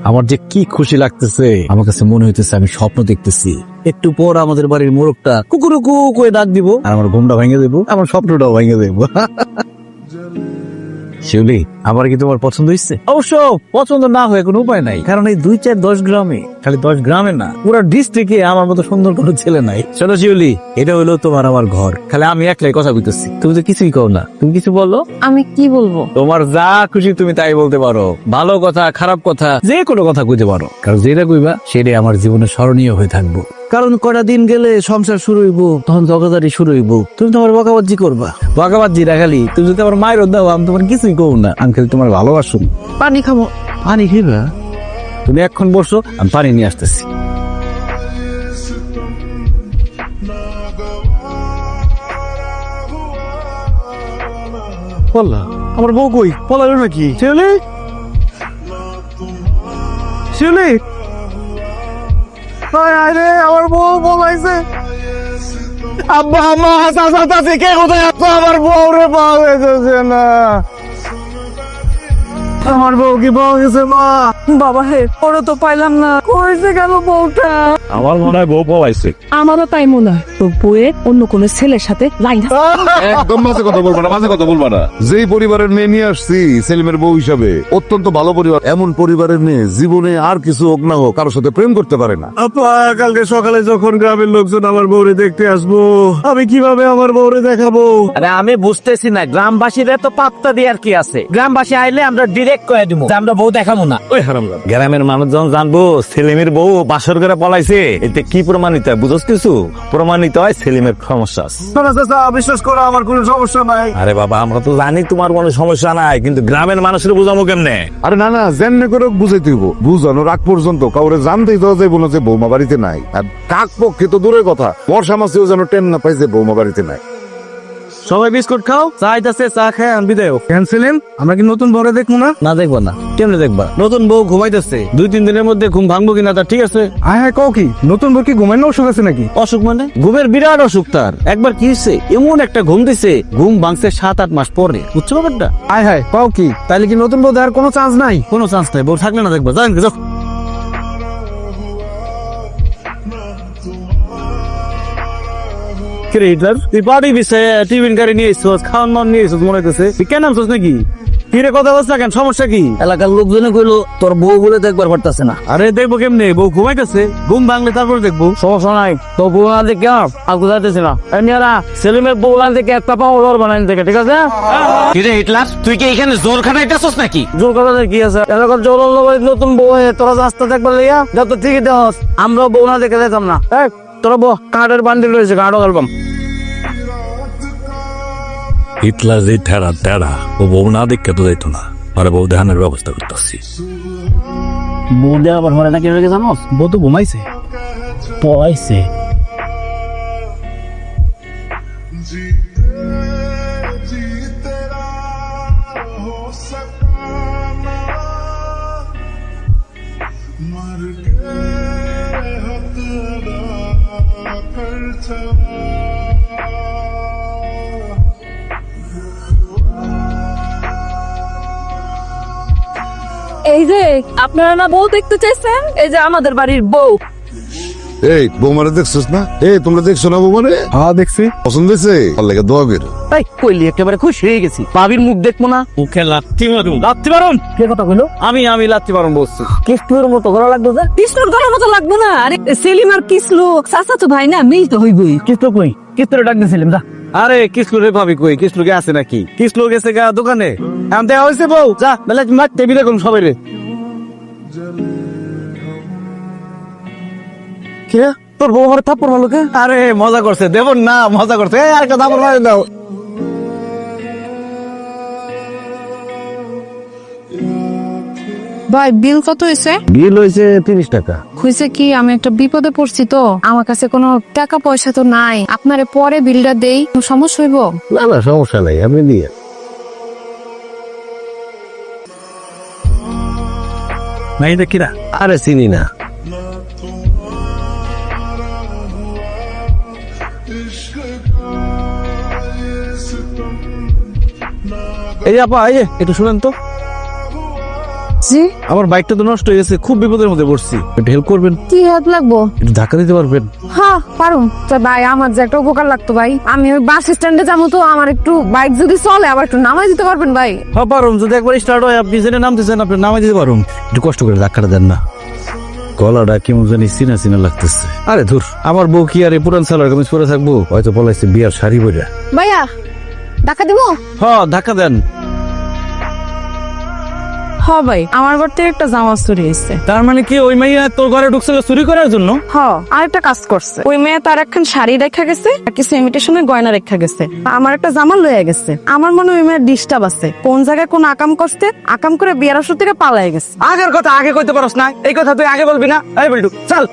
আমার যে কি খুশি লাগতেছে, আমার কাছে মনে হইতেছে আমি স্বপ্ন দেখতেছি। একটু পর আমাদের বাড়ির মোরগটা কুকুরুকু করে ডাক দিব, আর আমার ঘুমটা ভেঙে দেবো, আমার স্বপ্নটাও ভেঙে দেবো। শিউলি, আমার কি তোমার পছন্দ হয়েছে? অবশ্য পছন্দ না হয়ে কোনো উপায় নাই, কারণ এই 2-4-10 গ্রামে, খালি 10 গ্রামে না, পুরো ডিস্ট্রিক্টে আমার মতো সুন্দর কোনো ছেলে নাই। চলো শিউলি, এটা হলো তোমার আমার ঘর, খালি আমি একলাই কথা বলতেছি, তুমি তো কিছুই কও না। তুমি কিছু বলো। আমি কি বলবো? তোমার যা খুশি তুমি তাই বলতে পারো, ভালো কথা খারাপ কথা যে কোনো কথা কইতে পারো, কারণ যেটা কইবা সেটাই আমার জীবনে স্মরণীয় হয়ে থাকবো। কারণ কটা দিন গেলে সংসার শুরু হইব, তখন জগাদারি শুরু হইব, তুমি তোমার বকাবাজি করবা। বকাবাজি রাখালি তুমি যদি আমার মায়ের দাও, আমি তোমার কিছুই কব না, আমি খালি তোমার ভালোবাসো। পানি খাবো। পানি খেবা? তুমি এখন বসো, আমি পানি নিয়ে আসতেছি। বললা আমার বউ কই? পলালো নাকি? শিউলি, শিউলি, আরে আমার বউ পলাইছে। আব্বা আম্মা চাচা চাচি কে কোথায় আছো? আমার বউ রে পাওয়া যাচ্ছে না। আমার বউ কি পাওয়া গেছে? মা বাবা হে, ওরা তো পাইলাম না, কইছে গেল বউটা। আমার মনে হয় বউ পাওয়াইছে। আমারও তাই মনে হয়, তো বউয়ের অন্য কোন ছেলের সাথে লাইন। একদম বাজে কথা বলবা না, বাজে কথা বলবা না। যেই পরিবারের মেয়ে নিয়ে আসছি সেলিমের বউ হিসাবে, অত্যন্ত ভালো পরিবার। এমন পরিবারের মেয়ে জীবনে আর কিছু হোক না হোক কারোর সাথে প্রেম করতে পারে না। আপা, কালকে সকালে যখন গ্রামের লোকজন আমার বউরে দেখতে আসবো, আমি কিভাবে আমার বউরে দেখাবো? আরে আমি বুঝতেছি না, গ্রামবাসীরা তো পাত্তা দিয়ে আর কি আছে? গ্রামবাসী আইলে আমরা ডিরেক্ট কয়ে দিব যে আমরা বউ দেখাবো না। ওই হারামজাদা, গ্রামের মানুষজন জানবো সেলিমের বউ বাসর করে পলাইছে, এতে কি প্রমাণিত হয় বুঝছ? কিছু প্রমাণিত হয় সেলিমের সমস্যা আছে। বিশ্বাস করো, আমার কোনো সমস্যা নাই। আরে বাবা, আমরা তো জানি তোমার কোনো সমস্যা নাই, কিন্তু গ্রামের মানুষের বুঝাবো কেমনে? আরে না না, যেমনি করে বুঝাইতে হইব। বুঝানোর আগ পর্যন্ত কাউরে জানতেই দেওয়া যাইব না যে বৌমা বাড়িতে নাই। আর কাক পক্ষে তো দূরের কথা, বর্ষা মাসেও যেন টেন না পাই যে বৌমা বাড়িতে নাই। সবাই বিস্কুট খাও, চা আইতাছে, চা খায় আনবি দেও। ক্যান্সেলেন, আমরা কি নতুন বউরে দেখবো না? না দেখবা না, কেমনে দেখবা? নতুন বউ ঘুমাইতেছে, 2-3 দিনের মধ্যে ঘুম ভাঙবো কিনা তা ঠিক আছে। হ্যাঁ হ্যাঁ, কও কি? নতুন বউ কি ঘুমাইনো অসুখ আছে নাকি? অসুখ মানে ঘুমের বিরাট অসুখ তার। একবার কি হচ্ছে, এমন একটা ঘুম দিছে, ঘুম ভাঙছে 7-8 মাস পরে। বুঝছো ব্যাপারটা? হায় হায়, কও কি? তাইলে কি নতুন বউ দেওয়ার কোনো চান্স নাই? কোনো চান্স নাই, বউ থাকলে না দেখবা। জানেন যাও। কিরে হিটলার, তুই পার্টি বিষয়ে টিফিন গাড়ি নিয়ে এসছিস, খাওয়ান মান নিয়ে এসছিস মনে হইতেছে। তুই কেন আনছিস নাকি? কিরে কথা বলছ না কেন? সমস্যা কি? এলাকার লোকজনে কইলো তোর বউ বলে দেখবার পারতাছে না। আরে দেখবো কেমনে? বউ ঘুমাইতেছে, ঘুম ভাঙলে তারপর দেখবো। সমস্যা নাই, তো বউ না দেখে আর কোথাইতেছি না। এমনিরা সেলিমের বউ না দেখে একটা পাও ওর বানাই দেখে, ঠিক আছে? কিরে হিটলার, তুই কি এখানে জোর খাটাইতেছস নাকি? জোর কথা কি আছে? এলাকার জোর নতুন বউ হয়ে তোরা রাস্তা দেখবার লইয়া যত ঠিকই দেওয়া, আমরা বউ না দেখে যেতাম না। তোরা বউ কার্ডের বান্ডিল রয়েছে, কার্ডও অ্যালবাম। হিটলার যে টেরা ও বউ না দেখে তো যাইতো না, আরে বউ দেখানোর ব্যবস্থা করতেছি। বউ দেওয়া আবার মনে নাকি রেখে জানোস? বউ তো ঘুমাইছে, পয়সে এই যে আপনারা না বউ দেখতে চাইছেন, এই যে আমাদের বাড়ির বউ। এই বৌমারে দেখছিস না? এই তোমরা দেখছো না বৌমারে? হ্যাঁ দেখছি। পছন্দ হয়েছে? ভালো লাগে, দোয়া বের। তাই কইলি একেবারে খুশি হয়ে গেছি। ভাবির মুখ দেখবো না? মুখে লাত্তি মারুন। লাত্তি মারুন? কে কথা কইলো? আমি লাত্তি মারুন বলছি। কিস্তুর মতো করা লাগবে যে। কৃষ্ণর গলার মতো লাগবে না? আরে সেলিম আর কিসলু চাচা তো ভাই না, মিল তো হইবই। কিস্তু কই? কিস্তুরে ডাক দিয়েছিলাম, যা। আরে কিসলুরে ভাবি কই? কিসলু কে আছে নাকি? কিসলু গেছে গা দোকানে, এখন দেওয়া হয়েছে বউ। যা বেলা মারতে বিদায় করুন সবাই রে। কে তোর বউ আমার থাপ্পড় মারলো কে? আরে মজা করছে, দেবন না মজা করছে। এই আর কথা বলবো দাও। ভাই বিল কত হয়েছে? বিল হয়েছে 30 টাকা। হয়েছে কি, আমি একটা বিপদে পড়ছি তো, আমার কাছে কোনো টাকা পয়সা তো নাই। আপনারে পরে বিলটা দেই, সমস্যা হইব? না না সমস্যা নাই, আমি দিয়ে। নাই কিরা? আরে চিনি না। এই আপা, এই যে একটু শুনেন তো। জি, আমার বাইকটা তো নষ্ট হয়ে গেছে, খুব বিপদের মধ্যে পড়ছি, একটু হেল্প করবেন? কি হাত লাগবো? একটু ধাক্কা দিতে পারবেন? হ্যাঁ পারুম তো ভাই, আমার যে একটা উপকার লাগতো ভাই, আমি ওই বাস স্ট্যান্ডে যাবো, তো আমার একটু বাইক যদি চলে আবার একটু নামাই দিতে পারবেন ভাই? হ্যাঁ পারুম, যদি একবার স্টার্ট হয় আপনি যেটা নামতেছেন আপনি নামাই দিতে পারুম। একটু কষ্ট করে ধাক্কাটা দেন না। গলাটা কেমন জানি চিনা চিনা লাগতেছে। আরে ধুর, আমার বউ কি আর এই পুরান সালোয়ার কামিজ পরে থাকবো? হয়তো বলাইছে বিয়ার শাড়ি পরে। ভাইয়া টাকা দিব? হ্যাঁ ধাক্কা দেন। হ ভাই, আমার ঘর থেকে একটা জামা চুরি হয়েছে। তার মানে কি ওই মাইয়া তোর ঘরে ঢুকছিল চুরি করার জন্য? হ, আর একটা কাজ করছে। ওই মেয়ে তার একখান শাড়ি রেখা গেছে আর কিছু ইমিটেশনের গয়না রেখা গেছে, আমার একটা জামা লয়ে গেছে। আমার মনে হয় ওই মেয়ের ডিস্টার্ব আছে, কোন জায়গায় কোন আকাম করতে, আকাম করে বিয়ার আসর থেকে পালাই গেছে। আগের কথা আগে কইতে পারস না, এই কথা তুই আগে বলবি না। এই বলটু চল।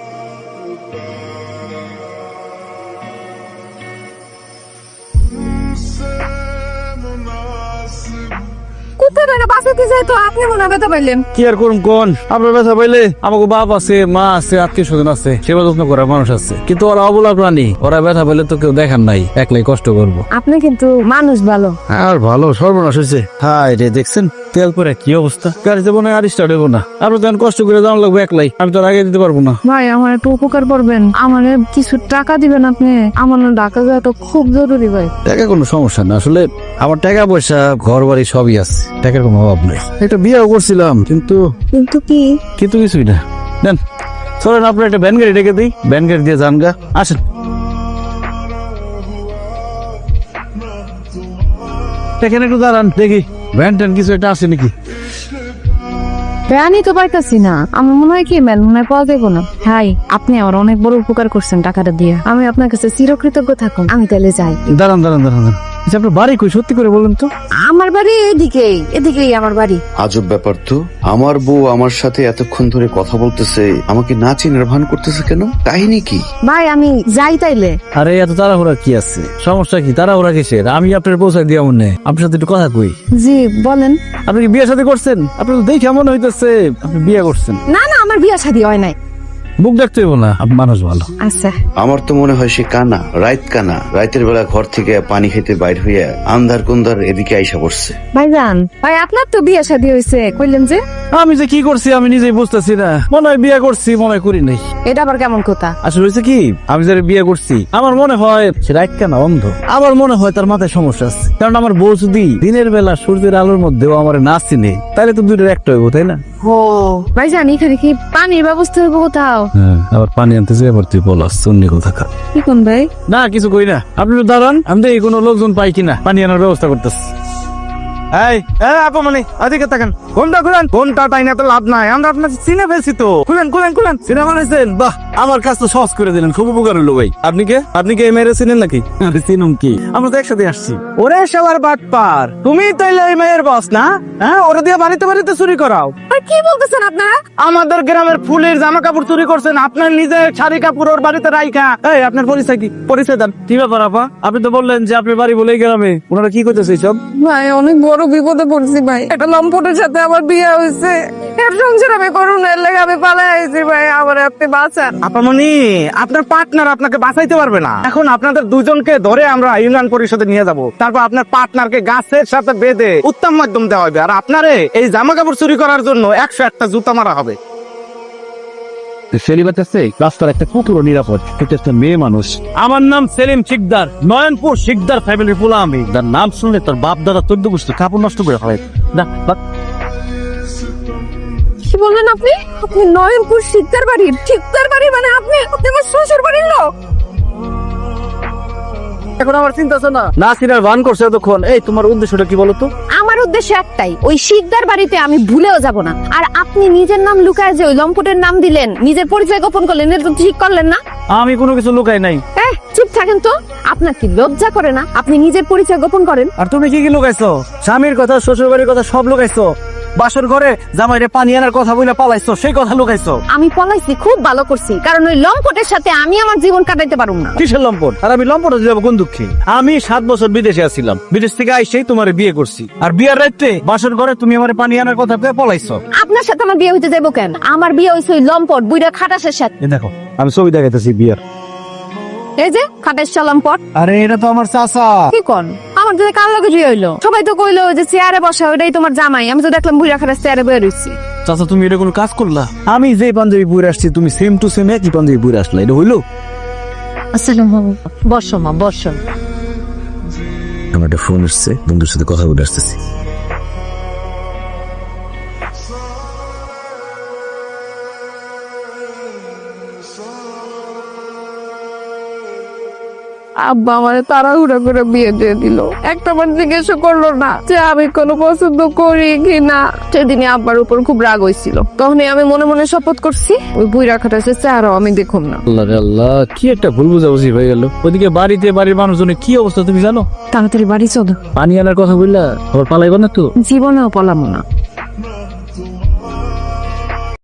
কোথায় টাকা বাঁচাতে যাই তো আপনি মনে হয় ব্যথা পাইলেন। কি আর করুন কোন, আপনার ব্যথা পাইলে আমাকে বাপ আছে, মা আছে, আত্মীয় স্বজন আছে, সেবা যত্ন করার মানুষ আছে, কিন্তু ওরা অবলা প্রাণী, ওরা ব্যথা পাইলে তো কেউ দেখার নাই, একলাই কষ্ট করবো। আপনি কিন্তু মানুষ ভালো। আর ভালো সর্বনাশ হয়েছে। হাই রে, দেখছেন তেল পরে কি অবস্থা, গাড়ি যাবো না আর স্টার্ট হবো না। আপনি তখন কষ্ট করে যাওয়া লাগবে একলাই, আমি তো আর আগে দিতে পারবো না। ভাই আমার একটু উপকার করবেন, আমার কিছু টাকা দিবেন আপনি, আমার না ঢাকা যাওয়া তো খুব জরুরি ভাই। টাকা কোনো সমস্যা না, আসলে আমার টাকা পয়সা ঘর বাড়ি সবই আছে, টাকার কোনো অভাব নেই। একটা বিয়েও করছিলাম কিন্তু কিন্তু কি? কিন্তু কিছুই না। দেন চলেন, আপনার একটা ভ্যান গাড়ি ডেকে দিই, ভ্যান গাড়ি দিয়ে যান গা, আসেন। এখানে একটু দাঁড়ান, দেখি ভ্যান ট্যান কিছু একটা আছে নাকি। আমি তো পাইতাছি না, আমার মনে হয় কি ম্যান মনে হয় পাওয়া যাবো না। হাই, আপনি আমার অনেক বড় উপকার করছেন টাকাটা দিয়ে, আমি আপনার কাছে চিরকৃতজ্ঞ থাকুন। আমি তাহলে যাই। দাঁড়ান দাঁড়ান দাঁড়ান দাঁড়ান। আচ্ছা, আপনার বাড়ি কই সত্যি করে বলুন তো? আমার বাড়ি এদিকেই, এদিকেই আমার বাড়ি। আজব ব্যাপার তো, আমার বউ আমার সাথে এতক্ষণ ধরে কথা বলতেছে, আমাকে না চিনার ভান করতেছে কেন? কাহিনী কি? ভাই আমি যাই তাইলে। আরে এত তাড়াহুড়া কি আছে, সমস্যা কি, তাড়াহুড়া কিসের? আমি আপনার পৌঁছায় দিয়া মনে আপনার সাথে একটু কথা কই। জি বলেন। আপনি কি বিয়ে শাদী করছেন? আপনি তো দেখে মনে হইতেছে আপনি বিয়ে করছেন। না না, আমার বিয়ে শাদী হয় নাই। মুখ দেখতে হইব না, আপনি মানুষ ভালো। আচ্ছা, আমার তো মনে হয় সে কানা, রাইত কানা, রাইতের বেলা ঘর থেকে পানি খেতে বাইর হইয়া আন্ধার কুন্দার এদিকে আইসা পড়ছে। ভাইজান ভাই আপনার তো বিয়ে শাদী হয়েছে কইলেন যে? আমি যে কি করছি আমি নিজেই বুঝতেছি না, মনে হয় বিয়ে করছি, মনে হয় করি নাই। এটা আবার কেমন কথা? আসলে হয়েছে কি, আমি যারা বিয়ে করছি আমার মনে হয় সে রাইট কেনা অন্ধ। আমার মনে হয় তার মাথায় সমস্যা আছে, কারণ আমার বউ যদি দিনের বেলা সূর্যের আলোর মধ্যেও আমার না চিনে, তাহলে তো দুটোর একটা হইব, তাই না? ও ভাইজান, এখানে কি পানির ব্যবস্থা হইব কোথাও? হ্যাঁ, আবার পানি আনতে যাই, আবার তুই বলাস চন্ডী কোথা। কি কোন ভাই? না কিছু কই না, আপনি একটু দাঁড়ান, আমি দেখি কোনো লোকজন পাই কিনা, পানি আনার ব্যবস্থা করতেছি। এই আপা মানে ওদিকে তাকান, কোনটা খুলেন, কোনটা তাই না তো লাভ নাই, আমরা আপনাকে চিনে ফেলছি তো। খুলেন খুলেন খুলেন। সিনেমা বানাইছেন? বাহ, আমার কাজ তো সহজ করে দিলেন, খুব উপকার হলো ভাই। আপনি কে? আপনি কে মেরে চিনেন নাকি? আরে চিনুম কি, আমরা তো একসাথে আসছি। ওরে শালার বাটপার, তুমি তাইলে এই মেয়ের বস না? হ্যাঁ, ওরা দিয়ে বাড়িতে বাড়িতে চুরি করাও। আর কি বলতেছেন আপনারা? আমাদের গ্রামের ফুলের জামা কাপড় চুরি করছেন, আপনার নিজের শাড়ি কাপড় ওর বাড়িতে রাইখা। এই আপনার পরিচয় কি? পরিচয় দেন। কি ব্যাপার আপা, আপনি তো বললেন যে আপনার বাড়ি বলেই গ্রামে, ওনারা কি করতেছে সব? ভাই অনেক বড় বিপদে পড়ছি ভাই, একটা লম্পটের সাথে আমার বিয়ে হয়েছে, এর সংসার আমি করুন, এর লেগে আমি পালাই আইছি ভাই, আমার আপনি বাঁচান। আপামনি, আপনার পার্টনার আপনাকে বাঁচাইতে পারবে না। এখন আপনাদের দুজনকে ধরে আমরা ইউনিয়ন পরিষদে নিয়ে যাব, তারপর আপনার পার্টনারকে গাছের সাথে বেঁধে উত্তম মাধ্যম দেওয়া হবে, আর আপনারে এই জামা কাপড় চুরি করার জন্য 101টা জুতা মারা হবে। সেলিম আছে রাস্তার একটা কুকুর নিরাপদ, এটা একটা মেয়ে মানুষ। আমার নাম সেলিম শিকদার, নয়নপুর শিকদার ফ্যামিলির পোলা আমি। তার নাম শুনলে তোর বাপ দাদা 14 বছর কাপড় নষ্ট করে হয় না। কি বললেন আপনি? আপনি নয়নপুর শিকদার বাড়ির? শিকদার বাড়ি মানে আপনি আমার শ্বশুর বাড়ির লোক? এখন আমার চিন্তা আছে না, না চিনার ভান করছে এতক্ষণ। এই তোমার উদ্দেশ্যটা কি বলো তো? আমার উদ্দেশ্য একটাই, ওই শিকদার বাড়িতে আমি ভুলেও যাব না। আর আপনি নিজের নাম লুকায় যে ওই লম্পটের নাম দিলেন, নিজের পরিচয় গোপন করলেন, এটা তো ঠিক করলেন না। আমি কোনো কিছু লুকাই নাই। চুপ থাকেন তো, আপনার কি লজ্জা করে না? আপনি নিজের পরিচয় গোপন করেন। আর তুমি কি কি লুকাইছো? স্বামীর কথা, শ্বশুর বাড়ির কথা সব লুকাইছো। বাসর ঘরে জামাইরে পানি আনার কথা বলে পালাইছো, সেই কথা লুকাইছো। আমি পলাইছি, খুব ভালো করছি, কারণ ওই লম্পটের সাথে আমি আমার জীবন কাটাইতে পারুম না। কিসের লম্পট? আর আমি লম্পট যাবো কোন দুঃখে? আমি 7 বছর বিদেশে আছিলাম, বিদেশ থেকে আইসেই তোমার বিয়ে করছি, আর বিয়ার রাত্রে বাসর ঘরে তুমি আমার পানি আনার কথা কয়ে পলাইছো। আপনার সাথে আমার বিয়ে হইতে যাবো কেন? আমার বিয়ে হইছে ওই লম্পট বুইড়া খাটাসের সাথে। এই দেখো, আমি ছবি দেখাইতেছি বিয়ার। এই যে খাটাস লম্পট। আরে এটা তো আমার চাচা। কি কোন? আমার যদি কার লগে বিয়ে হইলো? সবাই তো কইলো যে চেয়ারে বসা ওইটাই তোমার জামাই, আমি তো দেখলাম বুইড়া খাটাস চেয়ারে বয়ে রইছি। চাচা তুমি এটা কোনো কাজ করলা? আমি যে পাঞ্জাবি পরে আসছি তুমি সেম টু সেম একই পাঞ্জাবি পরে আসলা, এটা হইলো? আসসালামু বসো মা বসো। আমার একটা ফোন এসছে, বন্ধুর সাথে কথা বলে আসতেছি। আব্বা আমারে তাড়াহুড়া করে বিয়ে দিয়ে দিল, একটা বার জিজ্ঞেস করলো না যে আমি কোনো পছন্দ করি কি না। সেদিনই আব্বার উপর খুব রাগ হয়েছিল, তখনই আমি মনে মনে শপথ করছি ওই বুই রাখাটা সে আরো আমি দেখুম না। আল্লাহ রে আল্লাহ, কি একটা ভুল বুঝাবুঝি হয়ে গেল। ওদিকে বাড়িতে বাড়ির মানুষজনের কি অবস্থা তুমি জানো? তাড়াতাড়ি বাড়ি চলো। পানি আনার কথা বললা, আবার পালাইবা না তো? জীবনেও পলাম না।